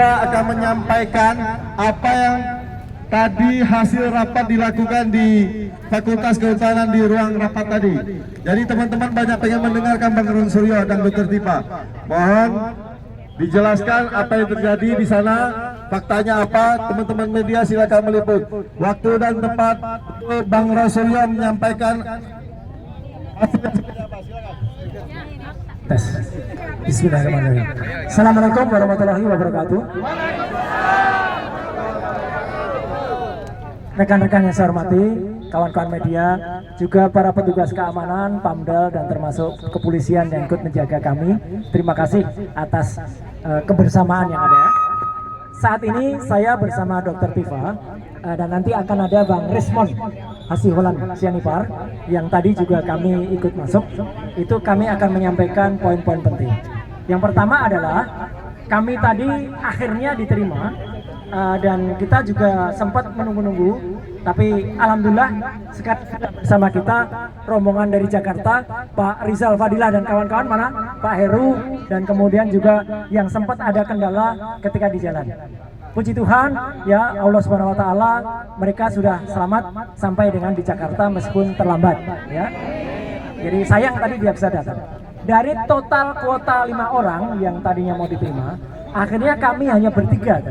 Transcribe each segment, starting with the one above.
akan menyampaikan apa yang tadi hasil rapat dilakukan di Fakultas Kehutanan di ruang rapat tadi. Jadi teman-teman banyak pengen mendengarkan Bang Ron Suryo dan Dr. Tifa. Mohon dijelaskan apa yang terjadi di sana, faktanya apa. Teman-teman media silakan meliput. Waktu dan tempat Bang Ron Suryo menyampaikan. Tes. Bismillahirrahmanirrahim. Assalamualaikum warahmatullahi wabarakatuh. Rekan-rekan yang saya hormati, kawan-kawan media, juga para petugas keamanan, Pamdal, dan termasuk kepolisian yang ikut menjaga kami. Terima kasih atas kebersamaan yang ada. Saat ini saya bersama Dr. Tifa, dan nanti akan ada Bang Rismon Hasiholan Sianipar yang tadi juga kami ikut masuk. Itu kami akan menyampaikan poin-poin penting. Yang pertama adalah kami tadi akhirnya diterima, dan kita juga sempat menunggu-nunggu, tapi alhamdulillah sekarang bersama kita rombongan dari Jakarta, Pak Rizal Fadilah dan kawan-kawan, mana Pak Heru, dan kemudian juga yang sempat ada kendala ketika di jalan. Puji Tuhan, ya Allah Subhanahu Wa Taala, mereka sudah selamat sampai dengan di Jakarta meskipun terlambat. Ya, jadi sayang tadi dia bisa datang. Dari total kuota 5 orang yang tadinya mau diterima, akhirnya kami hanya bertiga.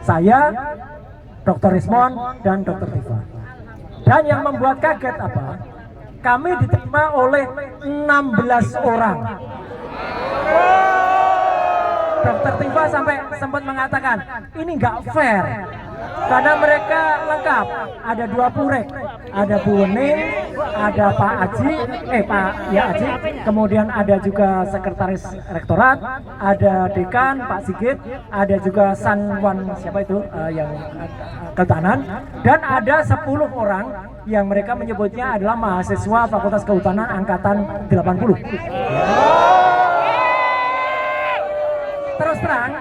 Saya, Dr. Rismon, dan Dr. Tifa. Dan yang membuat kaget apa? Kami diterima oleh 16 orang. Dr. Tifa sampai sempat mengatakan, ini nggak fair. Karena mereka lengkap, ada 2 purek, ada Bu Wening, ada Pak Aji, Aji, kemudian ada juga Sekretaris Rektorat, ada Dekan Pak Sigit, ada juga Sanwan siapa itu yang Kehutanan, dan ada 10 orang yang mereka menyebutnya adalah mahasiswa Fakultas Kehutanan angkatan 80. Terus terang,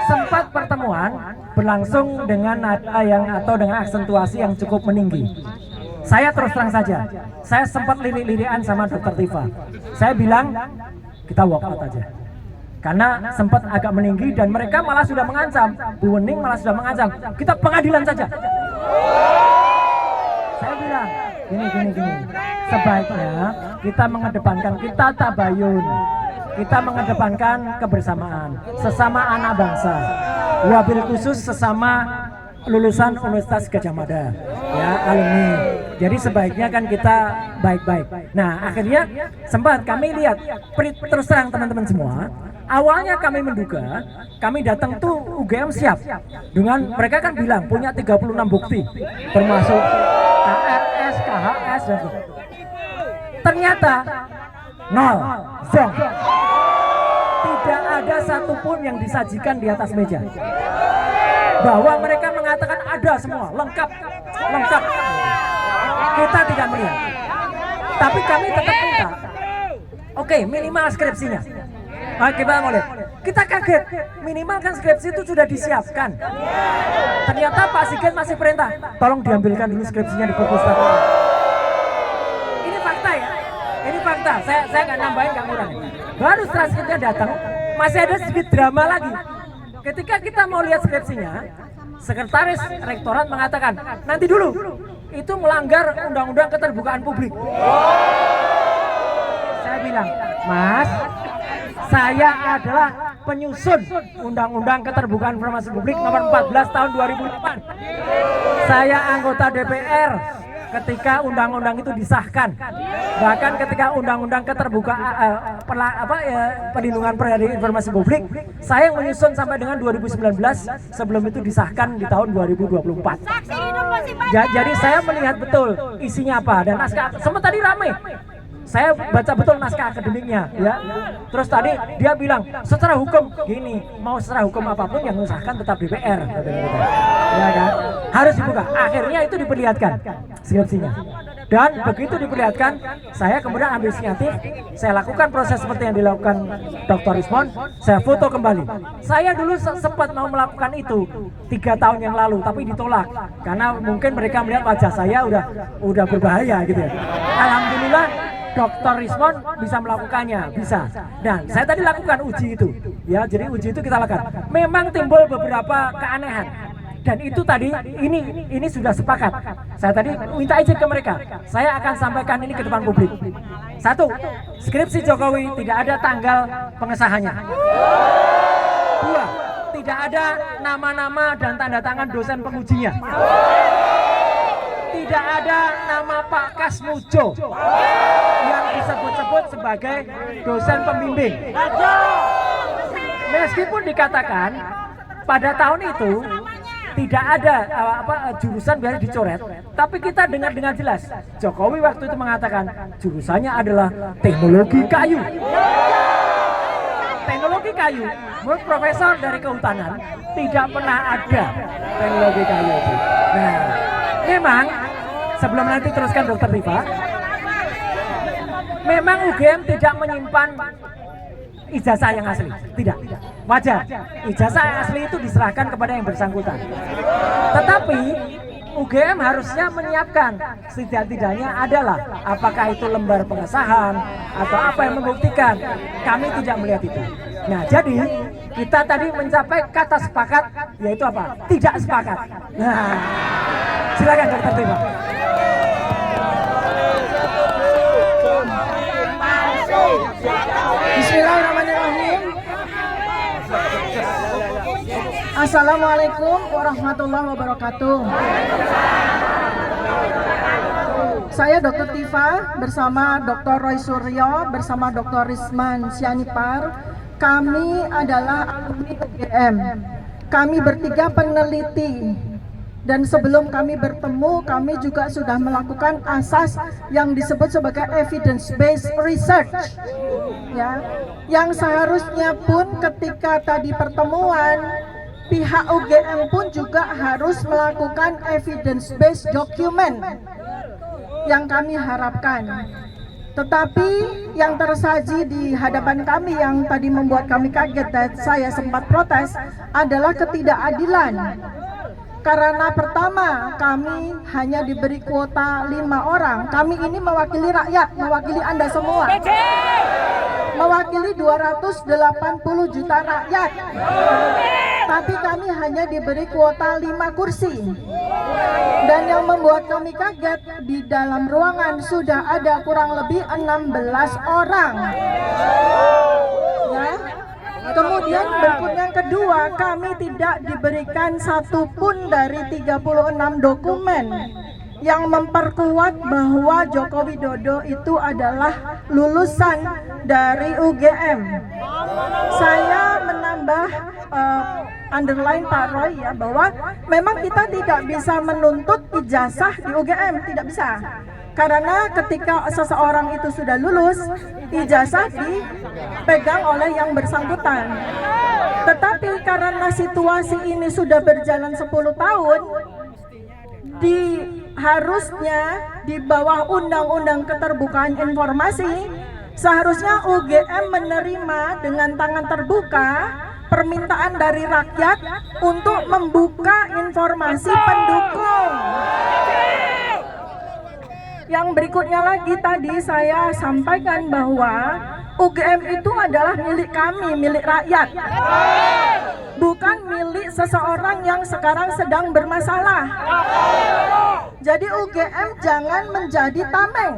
sempat pertemuan berlangsung dengan nada yang atau dengan aksentuasi yang cukup meninggi. Saya terus terang saja, saya sempat lirik-lirikan sama Dr. Tifa. Saya bilang kita walk out aja, karena sempat agak meninggi dan mereka malah sudah mengancam. Bu Wening malah sudah mengancam, kita pengadilan saja. Saya bilang gini, sebaiknya kita mengedepankan kita tabayun. Kita mengedepankan kebersamaan sesama anak bangsa, wabil khusus sesama lulusan Universitas Gadjah Mada, ya alumni. Jadi sebaiknya kan kita baik-baik. Nah akhirnya sempat kami lihat, terus terang teman-teman semua, awalnya kami menduga, kami datang tuh UGM siap dengan mereka kan bilang punya 36 bukti, termasuk KRS, KHS dan sebagainya. Ternyata nol, zong. Tidak ada satupun yang disajikan di atas meja. Bahwa mereka mengatakan ada semua, lengkap. Kita tidak melihat. Tapi kami tetap minta. Oke, minimal skripsinya. Kita mau lihat. Kita kaget, minimal kan skripsi itu sudah disiapkan. Ternyata Pak Sigit masih perintah, tolong diambilkan dulu skripsinya di perpustakaan. Ini fakta ya. Ini fakta, saya nggak nambahin, nggak ngurang. Baru setelah skripsinya datang, masih ada sedikit drama lagi. Ketika kita mau lihat skripsinya, Sekretaris Rektorat mengatakan, nanti dulu, itu melanggar Undang-Undang Keterbukaan Publik. Saya bilang, Mas, saya adalah penyusun Undang-Undang Keterbukaan Informasi Publik nomor 14 tahun 2008. Saya anggota DPR ketika undang-undang itu disahkan, bahkan ketika undang-undang keterbukaan perlindungan informasi publik, saya yang menyusun sampai dengan 2019 sebelum itu disahkan di tahun 2024. Jadi saya melihat betul isinya apa dan naskah. Semua tadi ramai. Saya baca betul naskah akademiknya, ya. Terus tadi dia bilang secara hukum gini, mau secara hukum apapun yang mengesahkan tetap DPR, ya kan? Harus dibuka. Akhirnya itu diperlihatkan skripsinya. Dan begitu diperlihatkan, saya kemudian ambil inisiatif, saya lakukan proses seperti yang dilakukan Dr. Rismon, saya foto kembali. Saya dulu sempat mau melakukan itu 3 tahun yang lalu, tapi ditolak karena mungkin mereka melihat wajah saya udah berbahaya gitu ya. Alhamdulillah Dr. Rismon bisa melakukannya, bisa. Dan saya tadi lakukan uji itu, ya. Jadi uji itu kita lakukan. Memang timbul beberapa keanehan. Dan itu tadi ini sudah sepakat. Saya tadi minta izin ke mereka. Saya akan sampaikan ini ke depan publik. 1. Skripsi Jokowi tidak ada tanggal pengesahannya. 2. Tidak ada nama-nama dan tanda tangan dosen pengujinya. Tidak ada nama Pak Kasmujo yang disebut-sebut sebagai dosen pembimbing. Meskipun dikatakan pada tahun itu tidak ada jurusan biar dicoret, tapi kita dengar dengan jelas Jokowi waktu itu mengatakan jurusannya adalah teknologi kayu. Teknologi kayu, menurut profesor dari kehutanan tidak pernah ada teknologi kayu itu. Nah, memang sebelum nanti teruskan Dokter Tifa, memang UGM tidak menyimpan ijazah yang asli, tidak. Wajar, ijazah yang asli itu diserahkan kepada yang bersangkutan. Tetapi UGM harusnya menyiapkan setidak-tidaknya adalah apakah itu lembar pengesahan atau apa yang membuktikan. Kami tidak melihat itu. Nah, jadi kita tadi mencapai kata sepakat, yaitu apa? Tidak sepakat. Nah, silakan Dokter Tifa. Bismillahirrahmanirrahim. Assalamualaikum warahmatullahi wabarakatuh. Saya Dr. Tifa bersama Dr. Roy Suryo bersama Dr. Risman Sianipar. Kami adalah alumni UGM. Kami bertiga peneliti. Dan sebelum kami bertemu, kami juga sudah melakukan asas yang disebut sebagai evidence-based research. Ya, yang seharusnya pun ketika tadi pertemuan, pihak UGM pun juga harus melakukan evidence-based document yang kami harapkan. Tetapi yang tersaji di hadapan kami yang tadi membuat kami kaget dan saya sempat protes adalah ketidakadilan. Karena pertama, kami hanya diberi kuota 5 orang. Kami ini mewakili rakyat, mewakili Anda semua. Mewakili 280 juta rakyat. Tapi kami hanya diberi kuota 5 kursi. Dan yang membuat kami kaget, di dalam ruangan sudah ada kurang lebih 16 orang. Ya. Kemudian berikut yang kedua, kami tidak diberikan satupun dari 36 dokumen yang memperkuat bahwa Joko Widodo itu adalah lulusan dari UGM. Saya menambah underline Pak Roy ya, bahwa memang kita tidak bisa menuntut ijazah di UGM, tidak bisa. Karena ketika seseorang itu sudah lulus, ijazah dipegang oleh yang bersangkutan. Tetapi karena situasi ini sudah berjalan 10 tahun, harusnya di bawah Undang-Undang Keterbukaan Informasi, seharusnya UGM menerima dengan tangan terbuka permintaan dari rakyat untuk membuka informasi pendukung. Yang berikutnya lagi tadi saya sampaikan bahwa UGM itu adalah milik kami, milik rakyat. Bukan milik seseorang yang sekarang sedang bermasalah. Jadi UGM jangan menjadi tameng.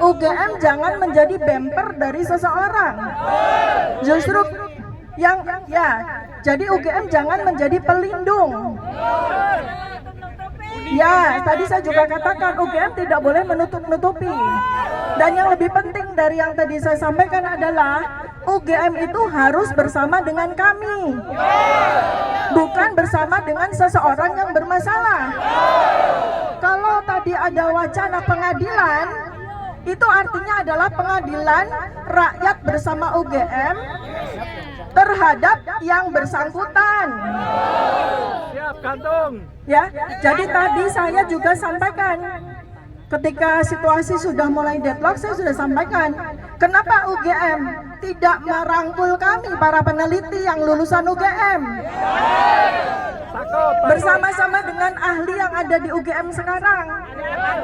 UGM jangan menjadi bemper dari seseorang. Justru jadi UGM jangan menjadi pelindung. Ya, tadi saya juga katakan UGM tidak boleh menutup-nutupi. Dan yang lebih penting dari yang tadi saya sampaikan adalah UGM itu harus bersama dengan kami, bukan bersama dengan seseorang yang bermasalah. Kalau tadi ada wacana pengadilan, itu artinya adalah pengadilan rakyat bersama UGM terhadap yang bersangkutan. Siap, kantung. Ya, jadi tadi saya juga sampaikan ketika situasi sudah mulai deadlock, saya sudah sampaikan kenapa UGM tidak merangkul kami para peneliti yang lulusan UGM. bersama-sama dengan ahli yang ada di UGM sekarang.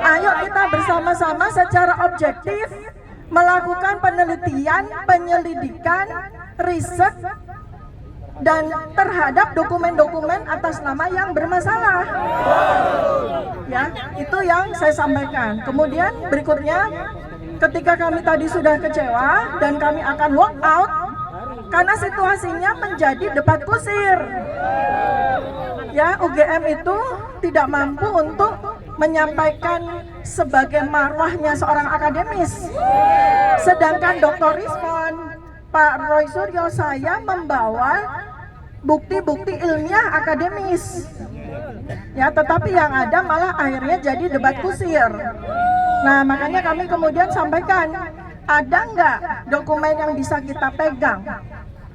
Ayo kita bersama-sama secara objektif melakukan penelitian, penyelidikan, riset, dan terhadap dokumen-dokumen atas nama yang bermasalah. Ya, itu yang saya sampaikan. Kemudian berikutnya, ketika kami tadi sudah kecewa dan kami akan walk out karena situasinya menjadi debat kusir. Ya, UGM itu tidak mampu untuk menyampaikan sebagai marwahnya seorang akademis. Sedangkan Dr. Rismon, Pak Roy Suryo, saya membawa bukti-bukti ilmiah akademis. Ya, tetapi yang ada malah akhirnya jadi debat kusir. Nah, makanya kami kemudian sampaikan, ada nggak dokumen yang bisa kita pegang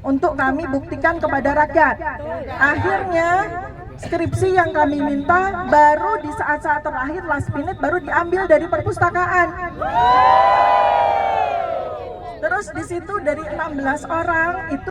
untuk kami buktikan kepada rakyat. Akhirnya skripsi yang kami minta baru di saat-saat terakhir last minute baru diambil dari perpustakaan. Terus di situ dari 16 orang itu